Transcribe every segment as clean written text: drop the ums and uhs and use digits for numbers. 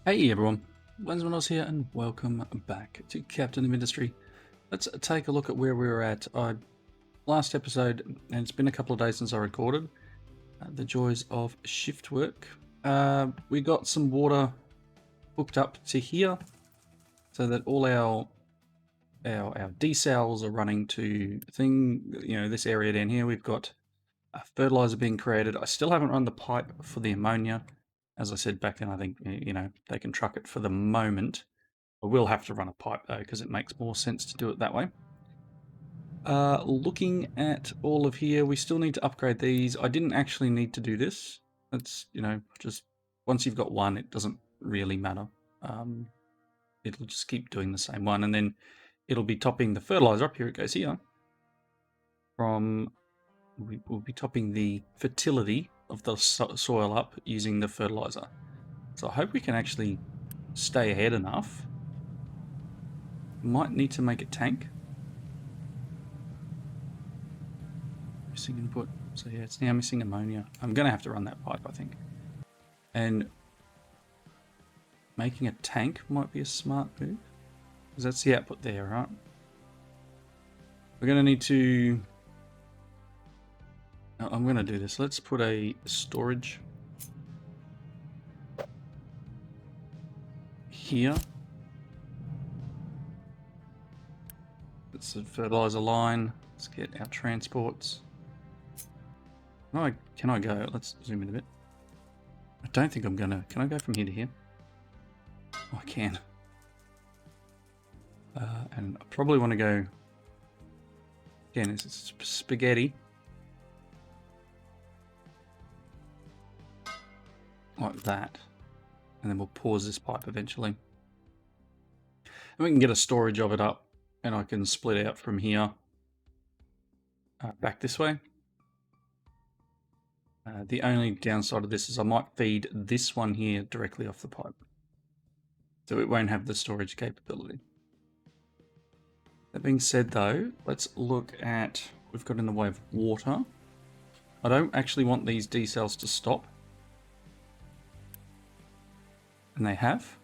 Hey everyone, Lensmanos here and welcome back to Captain of Industry. Let's take a look at where we were at last episode, and it's been a couple of days since I recorded. The joys of shift work. We got some water hooked up to here so that all our desals are running to this area down here. We've got a fertilizer being created. I still haven't run the pipe for the ammonia. As I said back then, I think, they can truck it for the moment. I will have to run a pipe though, because it makes more sense to do it that way. Looking at all of here, we still need to upgrade these. I didn't actually need to do this. It's, just once you've got one, it doesn't really matter. It'll just keep doing the same one, and then it'll be topping the fertilizer up. Here it goes here. We'll be topping the fertility of the soil up using the fertilizer. So I hope we can actually stay ahead enough. Might need to make a tank. Missing input. So yeah, it's now missing ammonia. I'm going to have to run that pipe, I think. And making a tank might be a smart move, because that's the output there, right? We're going to need to... No, I'm going to do this. Let's put a storage here. It's a fertilizer line. Let's get our transports. Can I go? Let's zoom in a bit. I don't think I'm gonna. Can I go from here to here? Oh, I can. And I probably want to go. Again, it's spaghetti. Like that. And then we'll pause this pipe eventually. And we can get a storage of it up, and I can split out from here back this way. The only downside of this is I might feed this one here directly off the pipe, so it won't have the storage capability. That being said though, let's look at what we've got in the way of water. I don't actually want these desals to stop, and they have.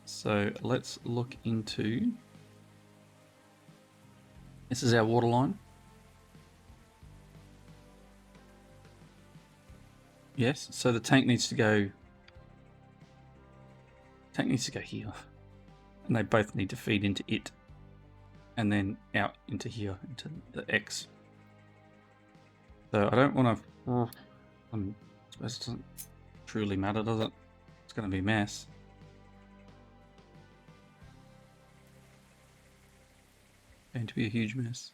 So let's look into... This is our water line. Yes, so the tank needs to go... Tank needs to go here. And they both need to feed into it. And then out into here, into the X. So I don't want to... I suppose it doesn't truly matter, does it? It's going to be a mess. Going to be a huge mess.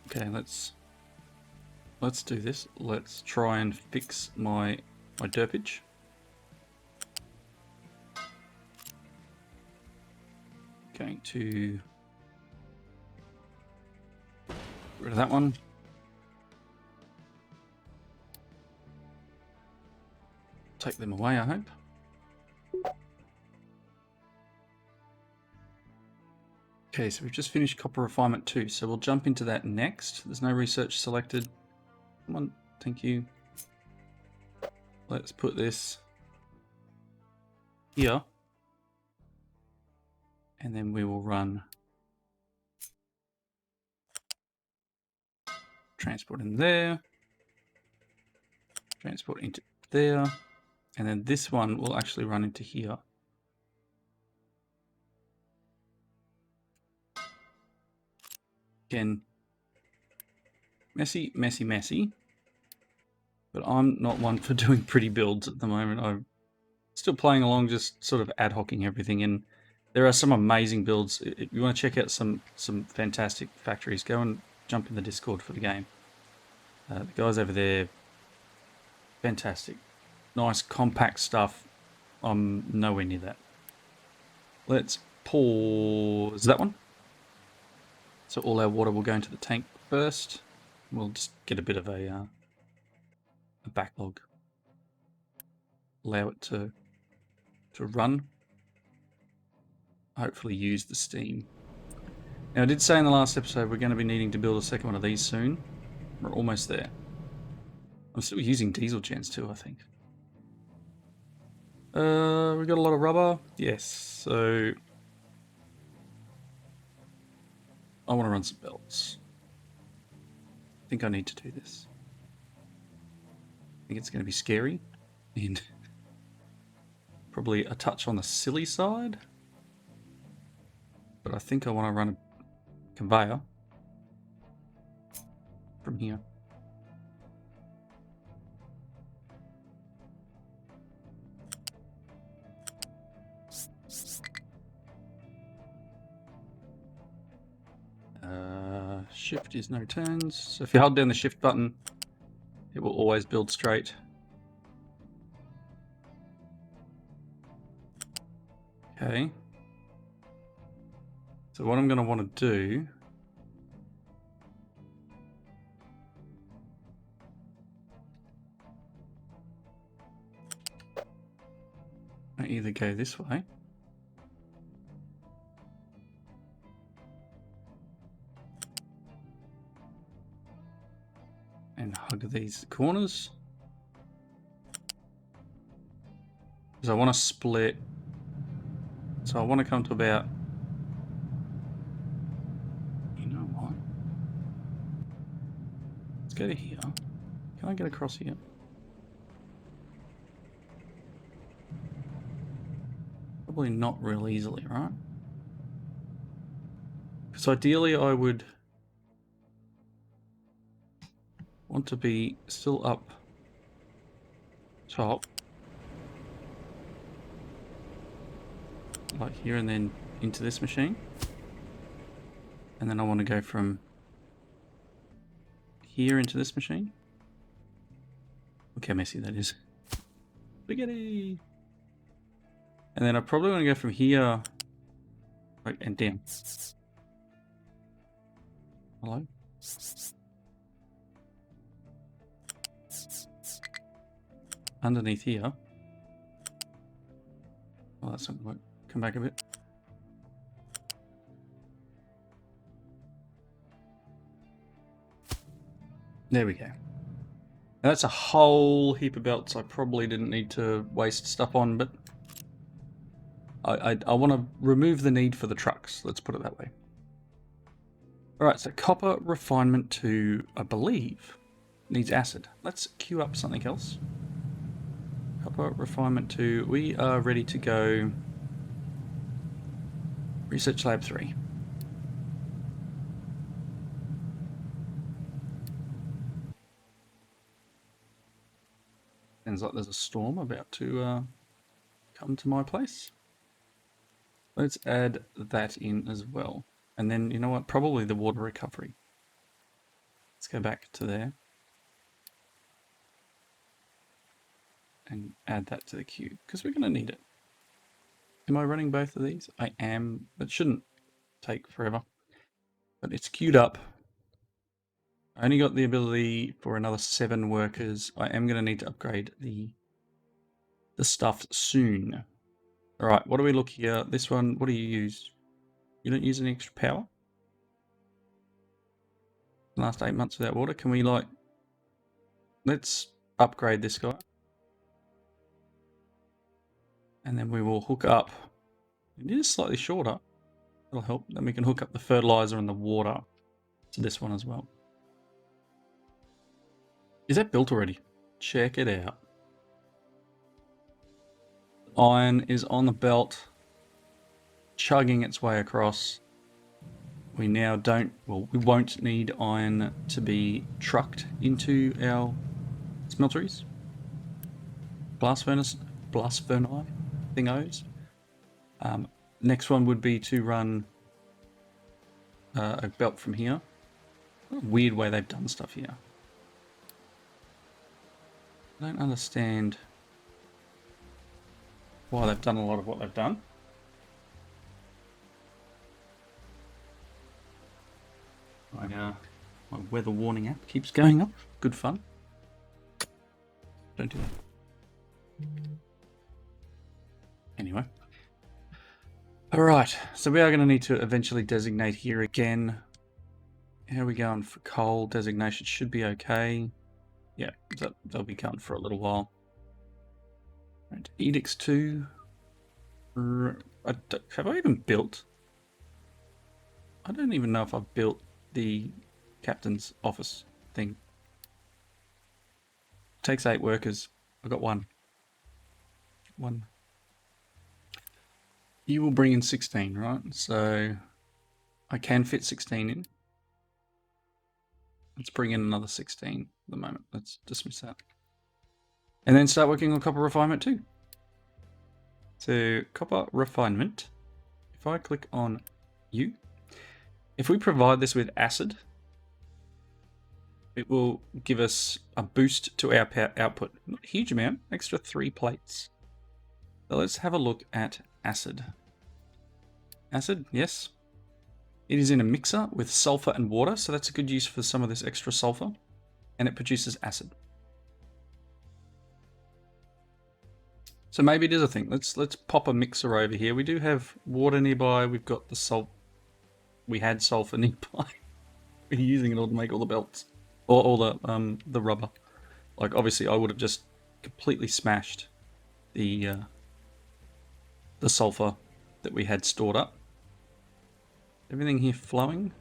Okay, let's do this. Let's try and fix my derpage. Going to get rid of that one. Take them away, I hope. Okay, so we've just finished copper refinement 2, so we'll jump into that next. There's no research selected. Come on, thank you. Let's put this here. And then we will run transport in there. Transport into there. And then this one will actually run into here. Again, messy, messy, messy. But I'm not one for doing pretty builds at the moment. I'm still playing along, just sort of ad hocing everything. And there are some amazing builds. If you want to check out some fantastic factories, go and jump in the Discord for the game. The guys over there, fantastic. Nice, compact stuff. I'm nowhere near that. Let's pause that one. So all our water will go into the tank first. We'll just get a bit of a backlog. Allow it to run. Hopefully use the steam. Now I did say in the last episode we're going to be needing to build a second one of these soon. We're almost there. I'm still using diesel gens too, I think. We got a lot of rubber. Yes, so I want to run some belts. I think I need to do this. I think it's going to be scary and probably a touch on the silly side. But I think I want to run a conveyor from here. Shift is no turns. So if you hold down the shift button, it will always build straight. Okay. So what I'm going to want to do I either go this way and hug these corners. Because I want to split. So I want to come to about, you know what? Let's go to here. Can I get across here? Probably not real easily, right? Because ideally I would want to be still up top. Like here and then into this machine. And then I want to go from here into this machine. Look how messy that is. Spaghetti! And then I probably want to go from here and down. Hello? Underneath here. Oh, that's not going to work. Come back a bit. There we go. Now that's a whole heap of belts I probably didn't need to waste stuff on, but I want to remove the need for the trucks. Let's put it that way. Alright, so copper refinement 2, I believe, needs acid. Let's queue up something else. Copper refinement 2, we are ready to go. Research lab 3. Sounds like there's a storm about to come to my place. Let's add that in as well. And then, you know what, probably the water recovery. Let's go back to there. And add that to the queue, because we're going to need it. Am I running both of these? I am. It shouldn't take forever. But it's queued up. I only got the ability for another 7 workers. I am going to need to upgrade the stuff soon. Alright, what do we look here? This one, what do you use? You don't use any extra power? Last 8 months without water. Can we let's upgrade this guy. And then we will hook up. It is slightly shorter. That'll help. Then we can hook up the fertilizer and the water to this one as well. Is that built already? Check it out. Iron is on the belt, chugging its way across. We now we won't need iron to be trucked into our smelteries. Blast furnace thingos. Next one would be to run a belt from here. What a weird way they've done stuff here. I don't understand why they've done a lot of what they've done. My weather warning app keeps going up. Good fun. Don't do that. Anyway. Alright, so we are going to need to eventually designate here again. How are we going for coal? Designation should be okay. Yeah, they'll be going for a little while. Right, Edicts 2. Have I even built? I don't even know if I've built the captain's office thing. It takes 8 workers. I've got one. You will bring in 16, right? So I can fit 16 in. Let's bring in another 16 at the moment. Let's dismiss that. And then start working on copper refinement too. So copper refinement, if I click on U, if we provide this with acid, it will give us a boost to our output. Not a huge amount, extra 3 plates. So let's have a look at acid. Acid, yes. It is in a mixer with sulfur and water, so that's a good use for some of this extra sulfur. And it produces acid. So maybe it is a thing. Let's pop a mixer over here. We do have water nearby. We've got the salt. We had sulfur nearby. We're using it all to make all the belts. Or all the rubber. Like obviously I would have just completely smashed the sulfur that we had stored up. Everything here flowing.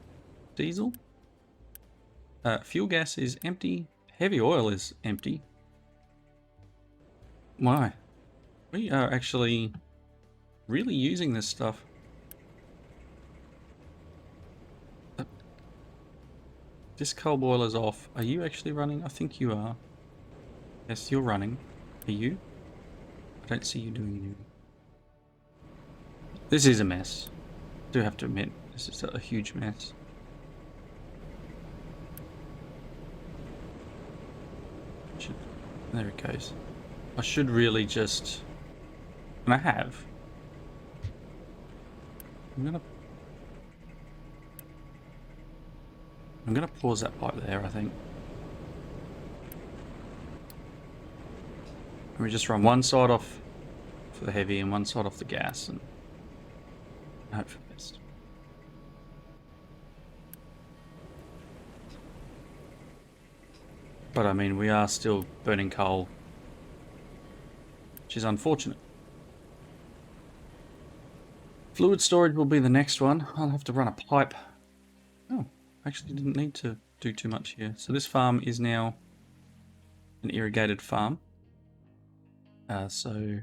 Diesel. Fuel gas is empty. Heavy oil is empty. Why? We are actually really using this stuff. This coal boiler's off. Are you actually running? I think you are. Yes, you're running. Are you? I don't see you doing anything. This is a mess. I do have to admit, this is a huge mess. There it goes. I should really just... And I have. I'm gonna pause that pipe there, I think. And we just run one side off for the heavy and one side off the gas and hope for the best. But I mean, we are still burning coal, which is unfortunate. Fluid storage will be the next one. I'll have to run a pipe. Oh, actually didn't need to do too much here. So this farm is now an irrigated farm. So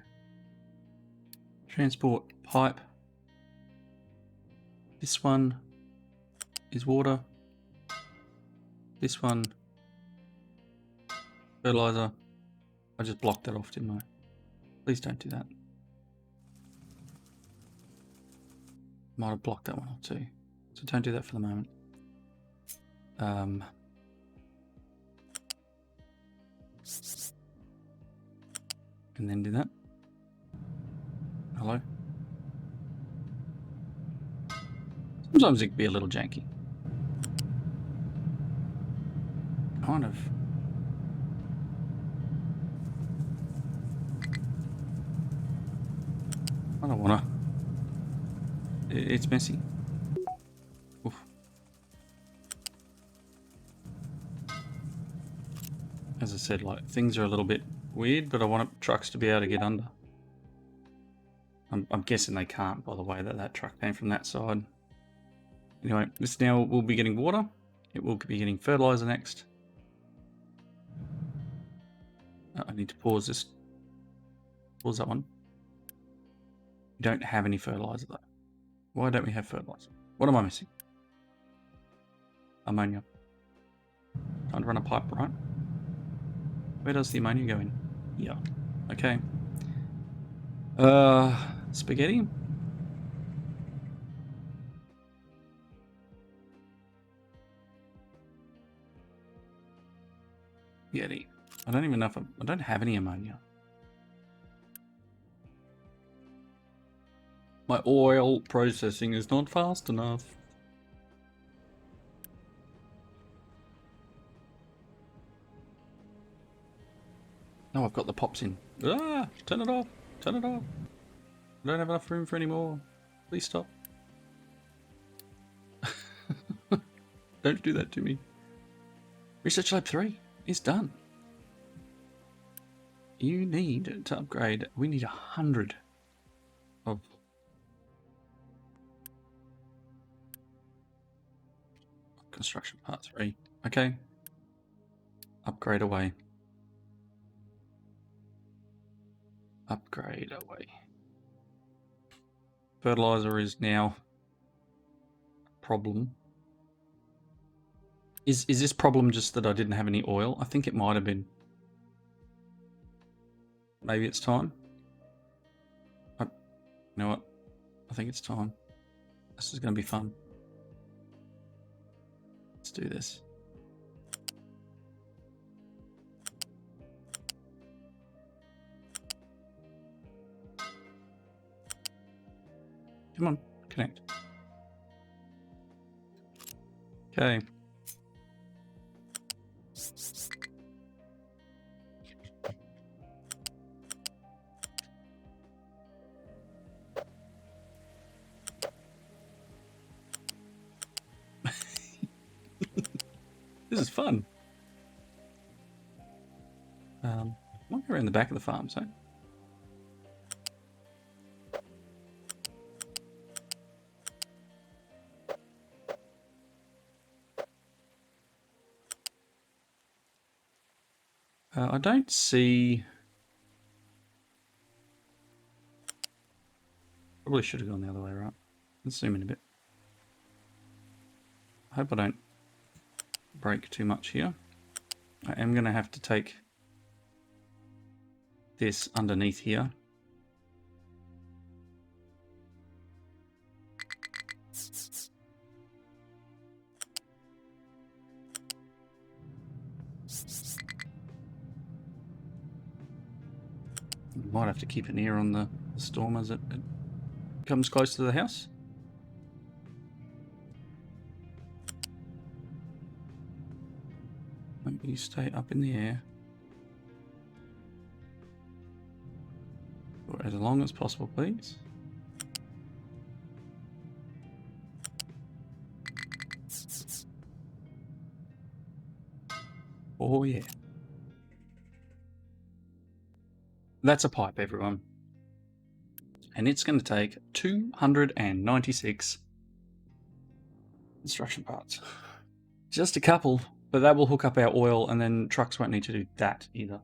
transport pipe. This one is water. This one, fertilizer. I just blocked that off, didn't I? Please don't do that. Might have blocked that one off too. So don't do that for the moment. And then do that. Hello? Sometimes it can be a little janky. Kind of. I don't wanna. It's messy. Oof. As I said, like, things are a little bit weird, but I want trucks to be able to get under. I'm guessing they can't, by the way that truck came from that side. Anyway, this now will be getting water. It will be getting fertilizer next. I need to pause this. Pause that one. We don't have any fertilizer though. Why don't we have fertilizer? What am I missing? Ammonia. Trying to run a pipe, right? Where does the ammonia go in? Yeah. Okay. Spaghetti? Spaghetti. I don't even know if I don't have any ammonia. My oil processing is not fast enough. No, I've got the pops in. Ah, turn it off. Turn it off. I don't have enough room for any more. Please stop. Don't do that to me. Research Lab 3 is done. You need to upgrade. We need 100 of construction part 3. Okay. Upgrade away. Upgrade away. Fertilizer is now a problem. Is this problem just that I didn't have any oil? I think it might have been. Maybe it's time. You know what? I think it's time. This is going to be fun. Let's do this. Come on, connect. Okay. This is fun. Might go around the back of the farm, so. I don't see. Probably should have gone the other way, right? Let's zoom in a bit. I hope I don't break too much here. I am going to have to take this underneath here. Might have to keep an ear on the storm as it comes close to the house. Maybe you stay up in the air for as long as possible, please. Oh yeah. That's a pipe, everyone. And it's going to take 296 construction parts. Just a couple, but that will hook up our oil, and then trucks won't need to do that either.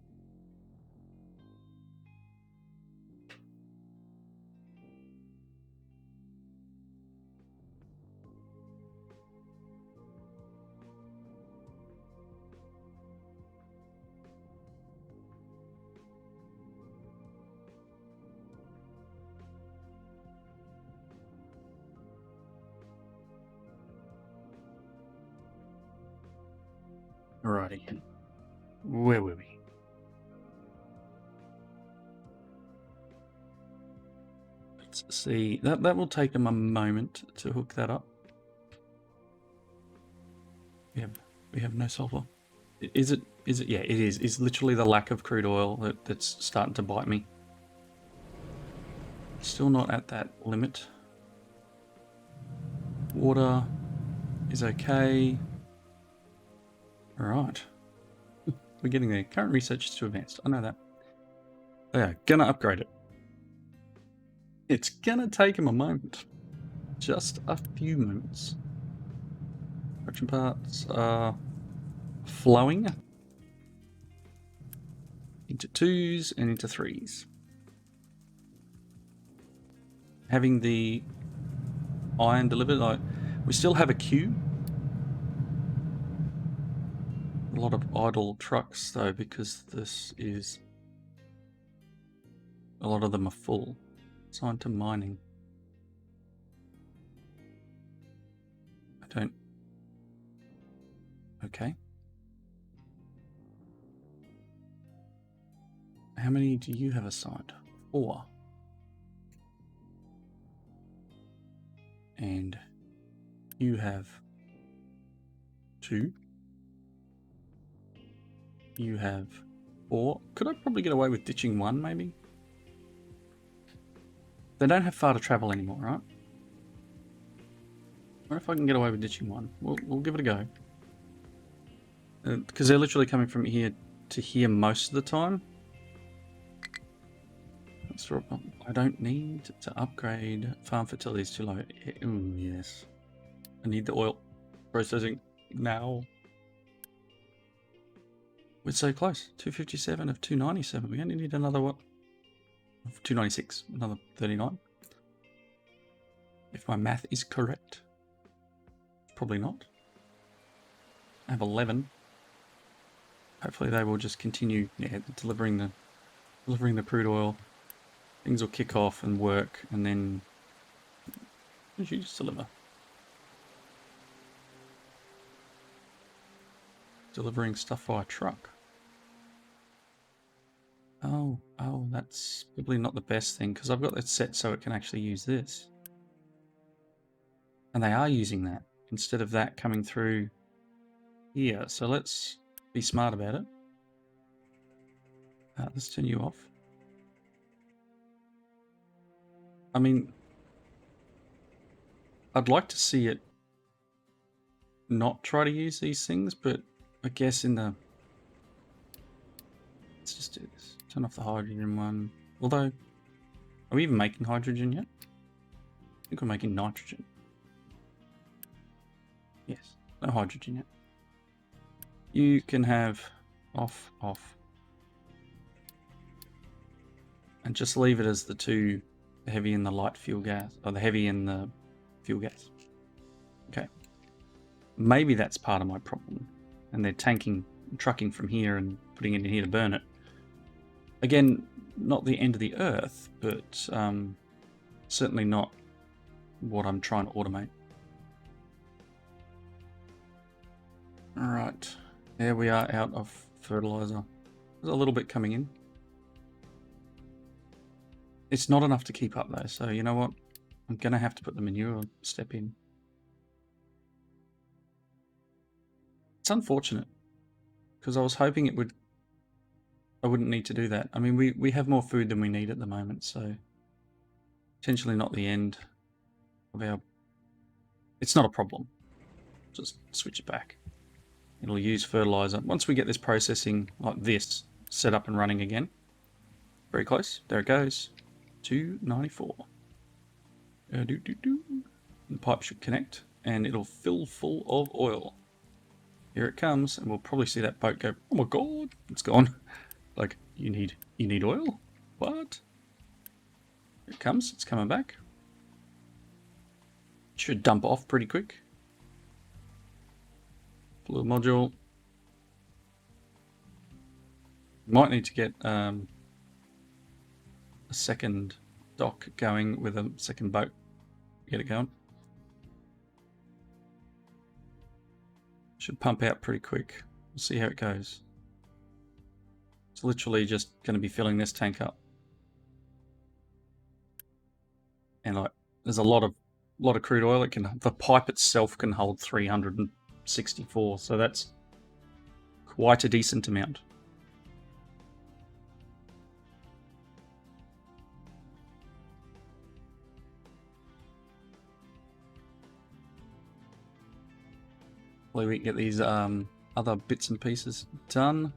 Alrighty. Where were we? Let's see. That will take them a moment to hook that up. We have no sulfur. Is it? Yeah, it is. It's literally the lack of crude oil that's starting to bite me. Still not at that limit. Water is okay. Alright. We're getting there. Current research is too advanced. I know that. They are gonna upgrade it. It's gonna take him a moment. Just a few moments. Production parts are flowing into 2s and into 3s. Having the iron delivered, we still have a queue. A lot of idle trucks though, because this is, a lot of them are full. Assigned to mining. I don't. Okay. How many do you have assigned? 4. And you have 2. You have 4. Could I probably get away with ditching 1, maybe? They don't have far to travel anymore, right? I wonder if I can get away with ditching 1. We'll give it a go. Because they're literally coming from here to here most of the time. I don't need to upgrade farm fertility is too low. Ooh, yes. I need the oil processing now. We're so close. 257 of 297. We only need another what? 296. Another 39. If my math is correct. Probably not. I have 11. Hopefully they will just continue delivering the crude oil. Things will kick off and work, and then you just deliver. Delivering stuff via truck. Oh, that's probably not the best thing, because I've got it set so it can actually use this. And they are using that, instead of that coming through here. So let's be smart about it. Let's turn you off. I mean, I'd like to see it not try to use these things, but I guess in the... Let's just do this. Turn off the hydrogen one. Although, are we even making hydrogen yet? I think we're making nitrogen. Yes, no hydrogen yet. You can have off. And just leave it as the two, the heavy and the light fuel gas, or the heavy and the fuel gas. Okay. Maybe that's part of my problem. And they're trucking from here and putting it in here to burn it. Again, not the end of the earth, but certainly not what I'm trying to automate. Alright, there we are out of fertilizer. There's a little bit coming in. It's not enough to keep up though, so you know what? I'm going to have to put the manure step in. It's unfortunate, because I was hoping I wouldn't need to do that. I mean, we have more food than we need at the moment, so potentially not the end of our... It's not a problem. Just switch it back. It'll use fertilizer. Once we get this processing like this set up and running again. Very close. There it goes. 294. The pipe should connect and it'll fill full of oil. Here it comes, and we'll probably see that boat go, oh my god, it's gone. Like, you need oil? What? Here it comes, it's coming back. Should dump off pretty quick. Fluid module. Might need to get a second dock going with a second boat. Get it going. Should pump out pretty quick. We'll see how it goes. It's literally just going to be filling this tank up. And like, there's a lot of crude oil. The pipe itself can hold 364, so that's quite a decent amount. Hopefully we can get these other bits and pieces done.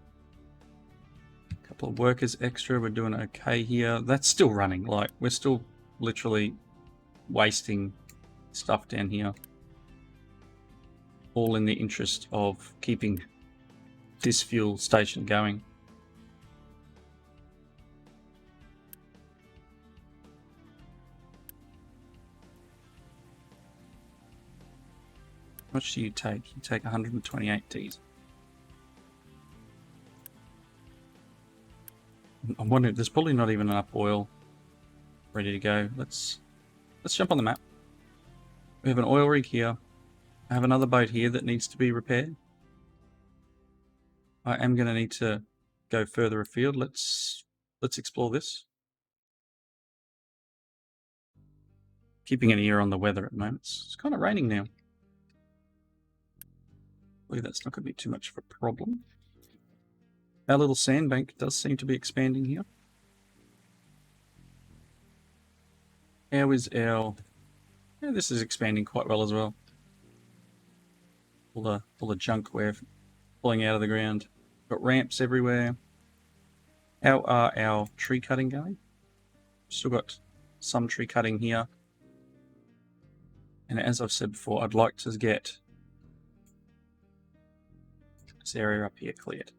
A couple of workers extra. We're doing okay here. That's still running. Like, we're still literally wasting stuff down here. All in the interest of keeping this fuel station going. How much do you take? You take 128 Ds. I'm wondering, there's probably not even enough oil ready to go. Let's jump on the map. We have an oil rig here. I have another boat here that needs to be repaired. I am going to need to go further afield. Let's explore this. Keeping an ear on the weather at the moment. It's kind of raining now. That's not going to be too much of a problem. Our little sandbank does seem to be expanding here. How is our... Yeah, this is expanding quite well as well. All the junk we're pulling out of the ground. Got ramps everywhere. How are our tree cutting going? Still got some tree cutting here. And as I've said before, I'd like to get this area up here cleared.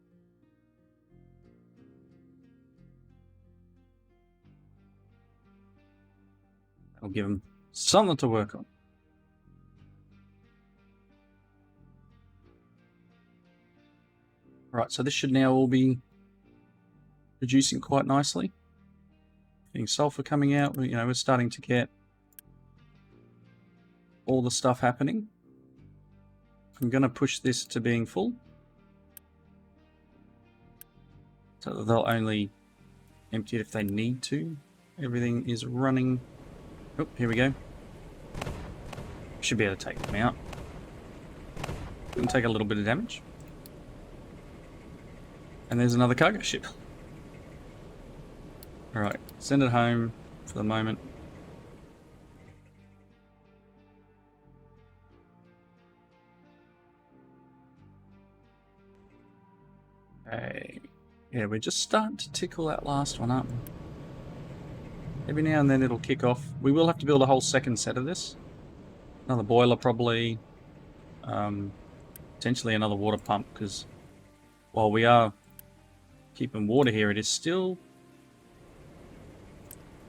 I'll give them something to work on. Right, so this should now all be producing quite nicely. Getting sulfur coming out, you know, we're starting to get all the stuff happening. I'm going to push this to being full, so that they'll only empty it if they need to. Everything is running. Oh, here we go. Should be able to take them out. It'll take a little bit of damage. And there's another cargo ship. Alright, send it home for the moment. Hey. Yeah, we're just starting to tickle that last one up. Every now and then it'll kick off. We will have to build a whole second set of this. Another boiler probably. Potentially another water pump, because while we are keeping water here, it is still...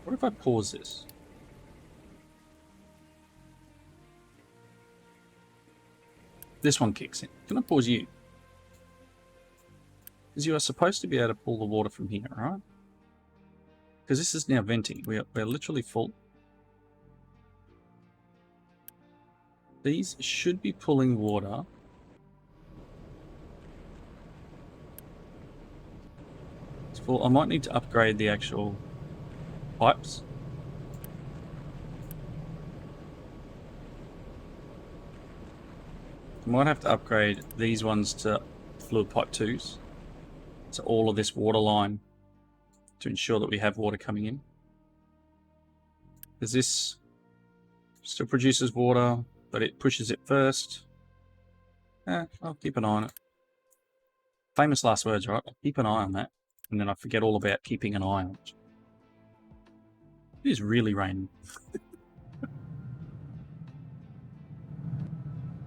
What if I pause this? This one kicks in. Can I pause you? Because you are supposed to be able to pull the water from here, right? Because this is now venting. We're literally full. These should be pulling water. It's full. I might need to upgrade the actual pipes. I might have to upgrade these ones to fluid pipe 2s. So all of this water line to ensure that we have water coming in. Because this still produces water, but it pushes it first. I'll keep an eye on it. Famous last words, right? I'll keep an eye on that. And then I forget all about keeping an eye on it. It is really raining.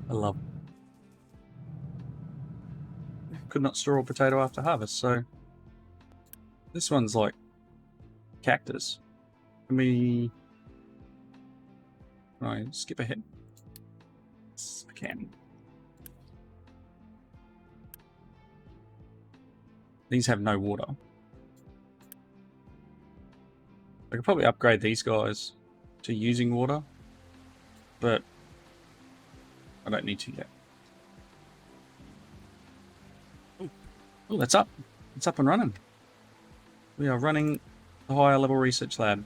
I love it. Could not store a potato after harvest, so this one's like cactus. Let me skip ahead. Yes, I can. These have no water. I could probably upgrade these guys to using water, but I don't need to yet. Oh, that's up. It's up and running. We are running the higher level research lab.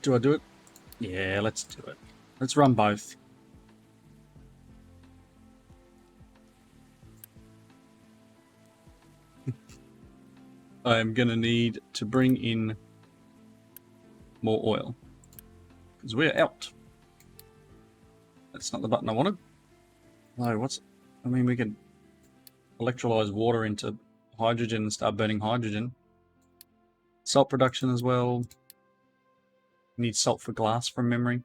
Do I do it? Yeah, let's do it. Let's run both. I am going to need to bring in more oil, because we're out. That's not the button I wanted. No, I mean, we can electrolyze water into hydrogen and start burning hydrogen. Salt production as well. Need salt for glass from memory.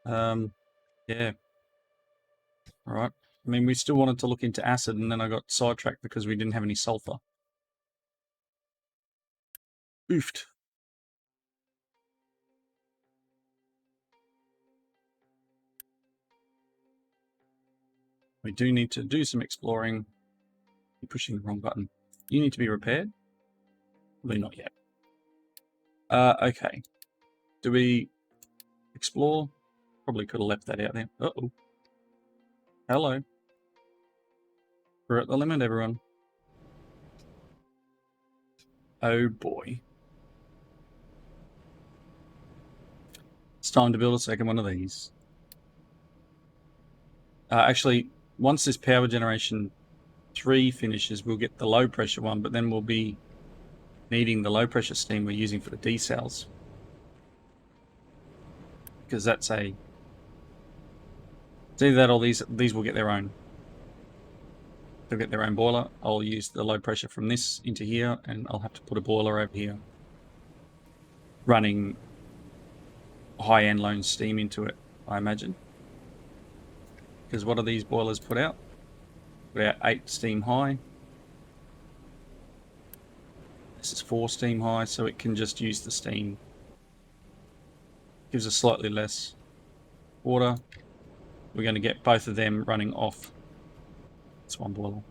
Yeah. Alright. I mean, we still wanted to look into acid, and then I got sidetracked because we didn't have any sulfur. Oofed. We do need to do some exploring. You're pushing the wrong button. You need to be repaired? Probably not yet. Okay. Do we explore? Probably could have left that out there. Uh-oh. Hello. We're at the limit, everyone. Oh boy. It's time to build a second one of these. Actually, once this power generation 3 finishes, we'll get the low pressure one, but then we'll be needing the low pressure steam we're using for the decels. Because that's it's either that or these will get their own. They'll get their own boiler. I'll use the low pressure from this into here, and I'll have to put a boiler over here running high and low steam into it, I imagine. Because what do these boilers put out? Put out 8 steam high. This is 4 steam high, so it can just use the steam. Gives us slightly less water. We're going to get both of them running off this one boiler.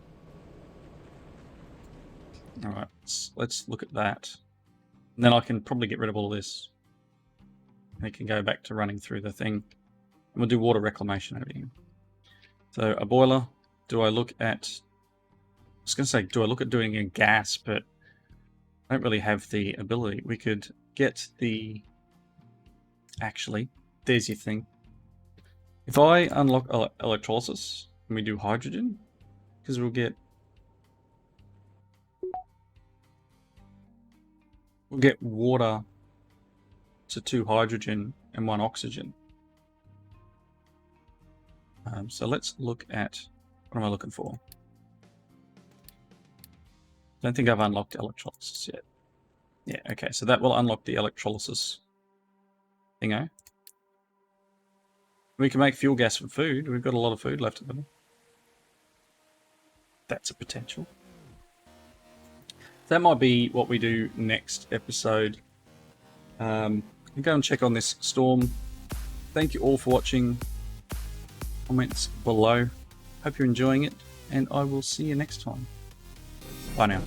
Alright, let's look at that. And then I can probably get rid of all this. And it can go back to running through the thing. And we'll do water reclamation over here. So a boiler, do I look at... I was going to say, do I look at doing a gas, but I don't really have the ability. We could get the... Actually, there's your thing. If I unlock electrolysis and we do hydrogen, because we'll get water to 2 hydrogen and 1 oxygen. So let's look at, what am I looking for? Don't think I've unlocked electrolysis yet. Yeah, okay, so that will unlock the electrolysis thingo. We can make fuel gas from food. We've got a lot of food left over. That's a potential. That might be what we do next episode. Go and check on this storm. Thank you all for watching. Comments below. Hope you're enjoying it, and I will see you next time. Bye now.